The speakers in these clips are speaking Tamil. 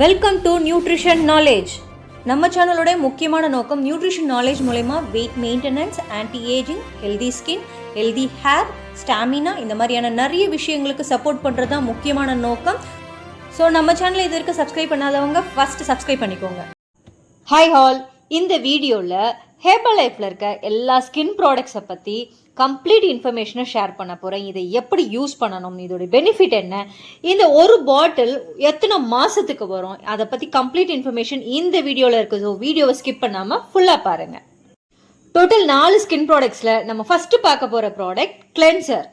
Welcome to nutrition knowledge. நம்ம சேனலோட முக்கியமான நோக்கம் நியூட்ரிஷன் நாலேஜ் மூலமா weight maintenance, anti ageing, healthy skin, healthy hair, stamina இந்த மாதிரியான நிறைய விஷயங்களுக்கு சப்போர்ட் பண்ணுறது தான் முக்கியமான நோக்கம். ஸோ நம்ம சேனலை இது வரைக்கும் சப்ஸ்கிரைப் பண்ணாதவங்க ஃபர்ஸ்ட் சப்ஸ்கிரைப் பண்ணிக்கோங்க. ஹாய் ஹால், இந்த வீடியோவில் ஹேர்பல் லைஃப்பில் இருக்க எல்லா ஸ்கின் ப்ராடக்ட்ஸை பற்றி கம்ப்ளீட் இன்ஃபர்மேஷனை ஷேர் பண்ண போகிறேன். இதை எப்படி யூஸ் பண்ணணும், இதோட பெனிஃபிட் என்ன, இந்த ஒரு பாட்டில் எத்தனை மாதத்துக்கு வரும், அதை பற்றி கம்ப்ளீட் இன்ஃபர்மேஷன் இந்த வீடியோவில் இருக்குது. ஸோ வீடியோவை ஸ்கிப் பண்ணாமல் ஃபுல்லாக பாருங்கள். டோட்டல் 4 ஸ்கின் ப்ராடக்ட்ஸில் நம்ம ஃபஸ்ட்டு பார்க்க போகிற ப்ராடக்ட் கிளென்சர்.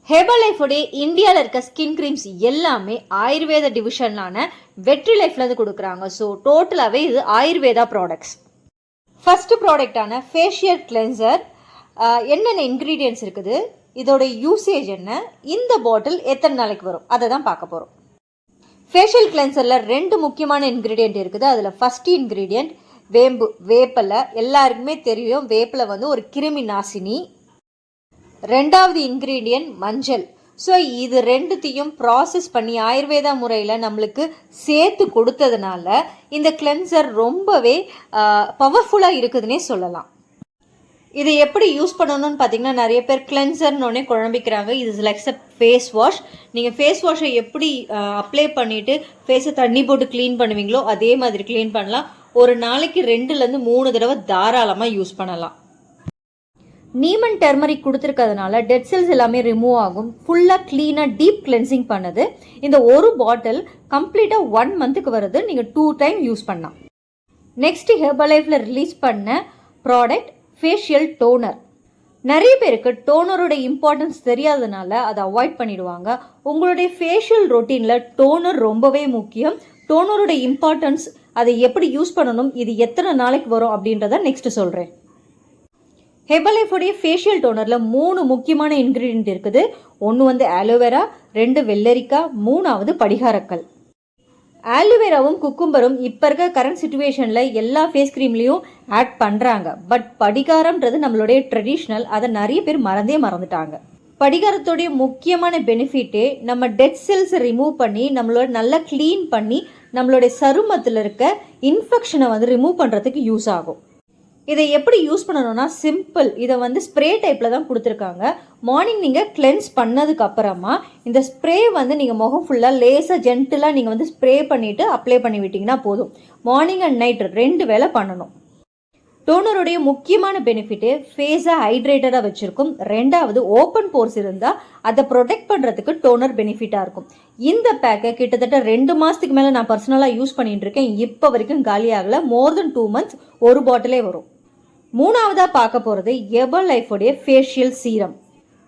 ஹேர்பல் லைஃபோடைய இந்தியாவில் இருக்க ஸ்கின் க்ரீம்ஸ் எல்லாமே ஆயுர்வேத டிவிஷனான வெற்றி லைஃப்லேருந்து கொடுக்குறாங்க. ஸோ டோட்டலாகவே இது ஆயுர்வேதா ப்ராடக்ட்ஸ். ஃபஸ்ட்டு ப்ராடக்டான ஃபேஷியல் கிளென்சர் என்னென்ன இன்க்ரீடியன்ட்ஸ் இருக்குது, இதோட யூசேஜ் என்ன, இந்த பாட்டில் எத்தனை நாளைக்கு வரும், அதை தான் பார்க்க போகிறோம். ஃபேஷியல் கிளென்சரில் 2 முக்கியமான இன்க்ரீடியன்ட் இருக்குது. அதில் ஃபஸ்ட்டு இன்க்ரீடியன்ட் வேப்பிலை. எல்லாருக்குமே தெரியும், வேப்பிலை வந்து ஒரு கிருமி நாசினி. 2வது இன்க்ரீடியன்ட் மஞ்சள். ஸோ இது 2த்தையும் ப்ராசஸ் பண்ணி ஆயுர்வேதா முறையில் நம்மளுக்கு சேர்த்து கொடுத்ததுனால இந்த கிளென்சர் ரொம்பவே பவர்ஃபுல்லாக இருக்குதுன்னே சொல்லலாம். இதை எப்படி யூஸ் பண்ணணும்னு பார்த்தீங்கன்னா, நிறைய பேர் கிளென்சர்னோடனே குழம்பிக்கிறாங்க. இது லைக்ஸ் அ ஃபேஸ் வாஷ். நீங்கள் ஃபேஸ் வாஷை எப்படி அப்ளை பண்ணிவிட்டு ஃபேஸை தண்ணி போட்டு க்ளீன் பண்ணுவீங்களோ அதே மாதிரி க்ளீன் பண்ணலாம். ஒரு நாளைக்கு 2லேருந்து 3 தடவை தாராளமாக யூஸ் பண்ணலாம். நீமன் டர்மரிக் கொடுத்துருக்கிறதுனால டெட் செல்ஸ் எல்லாமே ரிமூவ் ஆகும். ஃபுல்லாக க்ளீனாக டீப் கிளென்சிங் பண்ணுது. இந்த ஒரு பாட்டில் கம்ப்ளீட்டாக 1 மந்த்துக்கு வருது. நீங்கள் 2 டைம் யூஸ் பண்ணலாம். நெக்ஸ்ட் ஹெர்பல் லைஃப்பில் ரிலீஸ் பண்ண ப்ராடக்ட் ஃபேஷியல் டோனர். நிறைய பேருக்கு டோனரோட இம்பார்ட்டன்ஸ் தெரியாததுனால அதை அவாய்ட் பண்ணிடுவாங்க. உங்களுடைய ஃபேஷியல் ரொட்டீனில் டோனர் ரொம்பவே முக்கியம். டோனரோட இம்பார்ட்டன்ஸ், அதை எப்படி யூஸ் பண்ணணும், இது எத்தனை நாளைக்கு வரும் அப்படின்றத நெக்ஸ்ட் சொல்கிறேன். ஹெர்பல் லைஃபோடைய ஃபேஷியல் டோனரில் 3 முக்கியமான இன்க்ரீடியன்ட் இருக்குது. ஒன்று வந்து ஆலோவேரா, 2 வெள்ளரிக்காய், 3வது படிகாரக்கல். ஆலோவேராவும் குக்கும்பரும் இப்போ இருக்க கரண்ட் சுச்சுவேஷனில் எல்லா ஃபேஸ் க்ரீம்லேயும் ஆட் பண்ணுறாங்க. பட் படிகாரம்ன்றது நம்மளுடைய ட்ரெடிஷ்னல், அதை நிறைய பேர் மறந்துட்டாங்க. படிகாரத்தோடைய முக்கியமான பெனிஃபிட்டே நம்ம டெட் செல்ஸை ரிமூவ் பண்ணி நம்மளோட நல்லா க்ளீன் பண்ணி நம்மளுடைய சருமத்தில் இருக்க இன்ஃபெக்ஷனை வந்து ரிமூவ் பண்ணுறதுக்கு யூஸ் ஆகும். இதை எப்படி யூஸ் பண்ணணும்னா சிம்பிள். இதை வந்து ஸ்ப்ரே டைப்பில் தான் கொடுத்துருக்காங்க. மார்னிங் நீங்கள் கிளென்ஸ் பண்ணதுக்கு அப்புறமா இந்த ஸ்ப்ரே வந்து நீங்கள் முகம் ஃபுல்லாக லேசாக ஜென்டிலாக நீங்கள் வந்து ஸ்ப்ரே பண்ணிவிட்டு அப்ளை பண்ணி விட்டிங்கன்னா போதும். மார்னிங் அண்ட் நைட் 2 வேளை பண்ணணும். டோனருடைய முக்கியமான பெனிஃபிட்டே ஃபேஸை ஹைட்ரேட்டடாக வச்சுருக்கும். 2வது ஓப்பன் போர்ஸ் இருந்தால் அதை ப்ரொடெக்ட் பண்ணுறதுக்கு டோனர் பெனிஃபிட்டாக இருக்கும். இந்த பேக்கை கிட்டத்தட்ட 2 மாதத்துக்கு மேலே நான் பர்சனலாக யூஸ் பண்ணிட்டு இருக்கேன். இப்போ வரைக்கும் காலி ஆகலை. மோர் தென் 2 months ஒரு பாட்டிலே வரும். 3வதாக பார்க்க போகிறது ஹெர்பல் லைஃபோடைய ஃபேஷியல் சீரம்.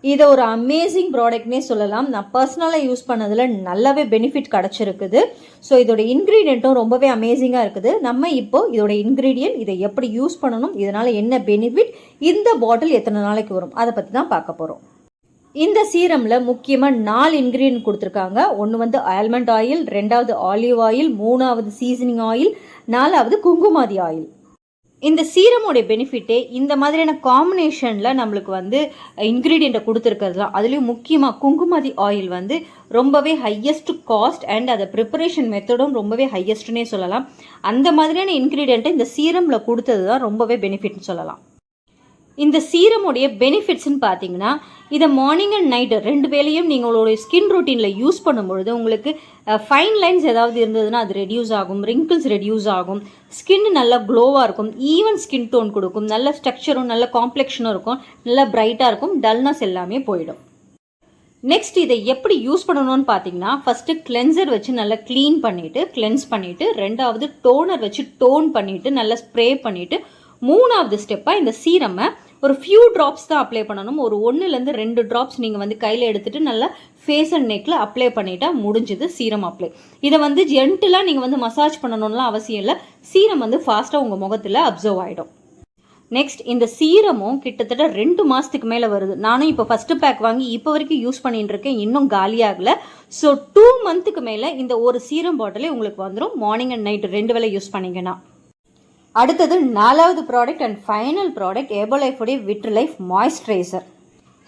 இதை ஒரு அமேசிங் ப்ராடக்ட்னே சொல்லலாம். நான் பர்சனலாக யூஸ் பண்ணதில் நல்லாவே பெனிஃபிட் கிடச்சிருக்குது. ஸோ இதோட இன்க்ரீடியண்ட்டும் ரொம்பவே அமேசிங்காக இருக்குது. நம்ம இப்போ இதோட இன்க்ரீடியன்ட், இதை எப்படி யூஸ் பண்ணணும், இதனால் என்ன பெனிஃபிட், இந்த பாட்டில் எத்தனை நாளைக்கு வரும், அதை பற்றி தான் பார்க்க போகிறோம். இந்த சீரமில் முக்கியமாக 4 இன்க்ரீடியன்ட் கொடுத்துருக்காங்க. ஒன்று வந்து ஆல்மண்ட் ஆயில், 2வது ஆலிவ் ஆயில், 3வது சீசனிங் ஆயில், 4வது குங்குமாதி ஆயில். இந்த சீரமோடைய பெனிஃபிட்டே இந்த மாதிரியான காம்பினேஷனில் நம்மளுக்கு வந்து இன்க்ரீடியண்ட்டை கொடுத்துருக்கிறது தான். அதுலேயும் முக்கியமாக குங்குமாதி ஆயில் வந்து ரொம்பவே ஹையஸ்ட் காஸ்ட் அண்ட் அதை ப்ரிப்பரேஷன் மெத்தடும் ரொம்பவே ஹையஸ்ட்னே சொல்லலாம். அந்த மாதிரியான இன்க்ரீடியண்ட்டை இந்த சீரமில் கொடுத்தது தான் ரொம்பவே பெனிஃபிட்னு சொல்லலாம். இந்த சீரமுடைய பெனிஃபிட்ஸ்ன்னு பார்த்தீங்கன்னா, இதை மார்னிங் அண்ட் நைட்டு 2 வேளையும் நீங்களுடைய ஸ்கின் ரொட்டீனில் யூஸ் பண்ணும்பொழுது உங்களுக்கு ஃபைன் லைன்ஸ் ஏதாவது இருந்ததுன்னா அது ரெடியூஸ் ஆகும், ரிங்கிள்ஸ் ரெடியூஸ் ஆகும், ஸ்கின் நல்லா க்ளோவாக இருக்கும், ஈவன் ஸ்கின் டோன் கொடுக்கும், நல்ல ஸ்ட்ரக்சரும் நல்ல காம்ப்ளெக்ஷனும் இருக்கும், நல்லா பிரைட்டாக இருக்கும், டல்னஸ் எல்லாமே போயிடும். நெக்ஸ்ட் இதை எப்படி யூஸ் பண்ணணும்னு பார்த்தீங்கன்னா, ஃபஸ்ட்டு கிளென்சர் வச்சு நல்லா க்ளீன் பண்ணிவிட்டு கிளென்ஸ் பண்ணிவிட்டு, 2வது டோனர் வச்சு டோன் பண்ணிவிட்டு நல்லா ஸ்ப்ரே பண்ணிவிட்டு, 3வது ஸ்டெப்பாக இந்த சீரமை ஒரு ஃபியூ ட்ராப்ஸ் தான் அப்ளை பண்ணணும். ஒரு 1லேருந்து 2 ட்ராப்ஸ் நீங்கள் வந்து கையில் எடுத்துகிட்டு நல்லா ஃபேஸ் அண்ட் நெக்கில் அப்ளை பண்ணிட்டா முடிஞ்சது சீரம் அப்ளை. இதை வந்து ஜென்டிலாக நீங்கள் வந்து மசாஜ் பண்ணணும்லாம் அவசியம் இல்லை. சீரம் வந்து ஃபாஸ்ட்டாக உங்கள் முகத்தில் அப்சர்வ் ஆகிடும். நெக்ஸ்ட் இந்த சீரமும் கிட்டத்தட்ட 2 மாதத்துக்கு மேலே வருது. நானும் இப்போ ஃபஸ்ட்டு பேக் வாங்கி இப்போ வரைக்கும் யூஸ் பண்ணிட்டு இருக்கேன், இன்னும் காலியாகலை. ஸோ 2 மந்த்துக்கு மேலே இந்த ஒரு சீரம் பாட்டிலே உங்களுக்கு வந்துடும். மார்னிங் அண்ட் நைட் 2 வேளை யூஸ் பண்ணிங்கன்னா. அடுத்தது 4வது product and final product herbal லைஃபோடைய விட்ரி லைஃப் மாய்ஸ்சரைசர்.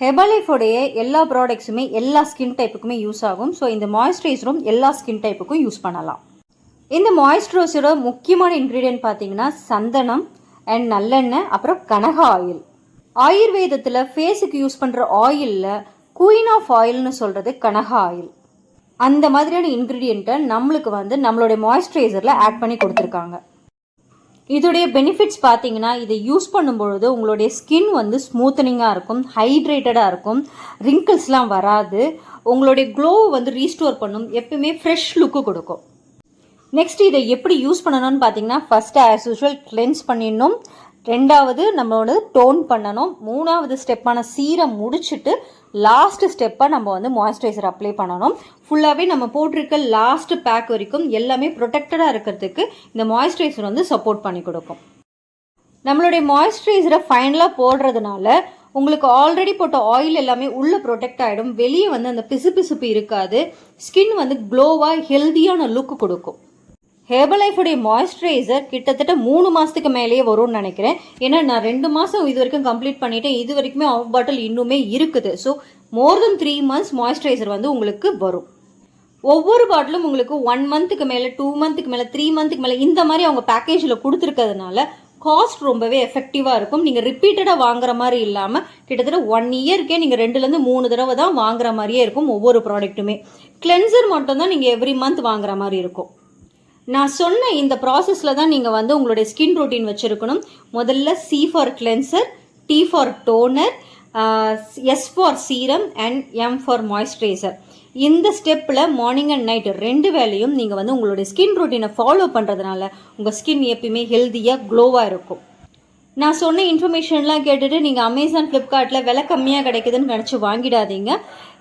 ஹெர்பல் லைஃபோடைய எல்லா ப்ராடக்ட்ஸுமே எல்லா ஸ்கின் டைப்புக்குமே யூஸ் ஆகும். ஸோ இந்த மாய்ஸ்சரைசரும் எல்லா ஸ்கின் டைப்புக்கும் யூஸ் பண்ணலாம். இந்த மாய்ஸ்சரைசரோட முக்கியமான இன்க்ரீடியன்ட் பார்த்தீங்கன்னா சந்தனம் அண்ட் நல்லெண்ணெய், அப்புறம் கனகா ஆயில். ஆயுர்வேதத்தில் ஃபேஸுக்கு யூஸ் பண்ணுற ஆயிலில் குயின் ஆஃப் ஆயில்னு சொல்கிறது கனகா ஆயில். அந்த மாதிரியான இன்க்ரீடியண்ட்டை நம்மளுக்கு நம்மளுடைய மாய்ஸ்சரைசரில் ஆட் பண்ணி கொடுத்துருக்காங்க. இதோடைய பெனிஃபிட்ஸ் பார்த்தீங்கன்னா, இதை யூஸ் பண்ணும்பொழுது உங்களுடைய ஸ்கின் ஸ்மூத்தனிங்காக இருக்கும், ஹைட்ரேட்டடாக இருக்கும், ரிங்கிள்ஸ்லாம் வராது, உங்களுடைய க்ளோவை ரீஸ்டோர் பண்ணும், எப்பவுமே ஃப்ரெஷ் லுக்கு கொடுக்கும். நெக்ஸ்ட் இதை எப்படி யூஸ் பண்ணணும்னு பார்த்தீங்கன்னா, ஃபஸ்ட்டு ஆஸ் யூஷுவல் கிளென்ஸ் பண்ணிடணும், ரெண்டாவது நம்மளோட டோன் பண்ணணும், மூணாவது ஸ்டெப்பான சீரம் முடிச்சுட்டு லாஸ்ட் ஸ்டெப்பாக நம்ம மாய்ஸ்சரைசர் அப்ளை பண்ணணும். ஃபுல்லாகவே நம்ம போட்டிருக்க லாஸ்ட் பேக் வரைக்கும் எல்லாமே ப்ரொடெக்டடாக இருக்கிறதுக்கு இந்த மாய்ஸ்சரைசர் சப்போர்ட் பண்ணி கொடுக்கும். நம்மளுடைய மாய்ஸ்சரைசரை ஃபைனலாக போடுறதுனால உங்களுக்கு ஆல்ரெடி போட்ட ஆயில் எல்லாமே உள்ளே ப்ரொடெக்ட் ஆகிடும், வெளியே அந்த பிசுபிசுப்பு இருக்காது, ஸ்கின் க்ளோவாக ஹெல்த்தியான லுக்கு கொடுக்கும். ஹெர்பலைஃபுடைய மாய்ஸ்சரைசர் கிட்டத்தட்ட 3 மாதத்துக்கு மேலேயே வரும்னு நினைக்கிறேன். ஏன்னா நான் 2 மாதம் இது வரைக்கும் கம்ப்ளீட் பண்ணிட்டேன், இது வரைக்குமே ஆஃப் பாட்டில் இன்னுமே இருக்குது. ஸோ மோர் தென் 3 months மாய்ஸ்சரைசர் உங்களுக்கு வரும். ஒவ்வொரு பாட்டிலும் உங்களுக்கு 1 மந்த்துக்கு மேலே, 2 மந்த்துக்கு மேலே, 3 மந்த்துக்கு மேலே இந்த மாதிரி அவங்க பேக்கேஜில் கொடுத்துருக்கிறதுனால காஸ்ட் ரொம்பவே எஃபெக்டிவாக இருக்கும். நீங்கள் ரிப்பீட்டடாக வாங்குற மாதிரி இல்லாமல் கிட்டத்தட்ட 1 இயர்க்கே நீங்கள் 2லேருந்து 3 தடவை தான் வாங்குற மாதிரியே இருக்கும். ஒவ்வொரு ப்ராடக்ட்டுமே கிளென்சர் மட்டும்தான் நீங்கள் எவ்ரி மந்த் வாங்குற மாதிரி இருக்கும். நான் சொன்ன இந்த ப்ராசஸில் தான் நீங்கள் உங்களுடைய ஸ்கின் ரொட்டீன் வச்சுருக்கணும். முதல்ல C for cleanser, T for toner, S for serum and M for moisturiser. இந்த ஸ்டெப்பில் மார்னிங் அண்ட் நைட் 2 வேளையும் நீங்கள் உங்களுடைய ஸ்கின் ரொட்டீனை ஃபாலோ பண்ணுறதுனால உங்கள் ஸ்கின் எப்பயுமே ஹெல்த்தியாக க்ளோவாக இருக்கும். நான் சொன்ன இன்ஃபர்மேஷன்லாம் கேட்டுட்டு நீங்கள் அமேசான், ஃப்ளிப்கார்ட்டில் விலை கம்மியாக கிடைக்குதுன்னு நினச்சி வாங்கிடாதீங்க.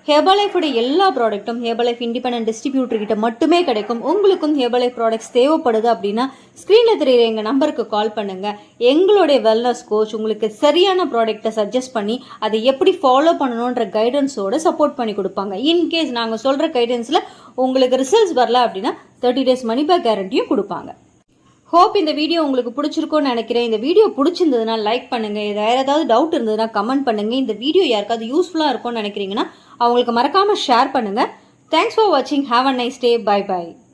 ஹெர்பலைஃபோட எல்லா ப்ராடக்ட்டும் ஹெர்பலைஃப் இண்டிபெண்டன்ட் டிஸ்ட்ரிபியூட்டர் கிட்ட மட்டுமே கிடைக்கும். உங்களுக்கும் ஹெர்பலைஃப் ப்ராடக்ட்ஸ் தேவைப்படுது அப்படின்னா ஸ்க்ரீனில் தெரியுற எங்கள் நம்பருக்கு கால் பண்ணுங்கள். எங்களுடைய வெல்னஸ் கோச் உங்களுக்கு சரியான ப்ராடக்ட்டை சஜஸ்ட் பண்ணி அதை எப்படி ஃபாலோ பண்ணணுன்ற கைடன்ஸோடு சப்போர்ட் பண்ணி கொடுப்பாங்க. இன்கேஸ் நாங்கள் சொல்கிற கைடன்ஸில் உங்களுக்கு ரிசல்ட்ஸ் வரல அப்படின்னா 30 days மணி பேக் கேரண்டியும் கொடுப்பாங்க. ஹோப் இந்த வீடியோ உங்களுக்கு பிடிச்சிருக்கும்னு நினைக்கிறேன். இந்த வீடியோ பிடிச்சிருந்ததுன்னா லைக் பண்ணுங்கள். வேறு ஏதாவது டவுட் இருந்ததுன்னா கமெண்ட் பண்ணுங்கள். இந்த வீடியோ யாருக்காவது யூஸ்ஃபுல்லாக இருக்கும்னு நினைக்கிறீங்கன்னா அவங்களுக்கு மறக்காமல் ஷேர் பண்ணுங்கள். தேங்க்ஸ் ஃபார் வாட்சிங். Have a nice day. Bye by.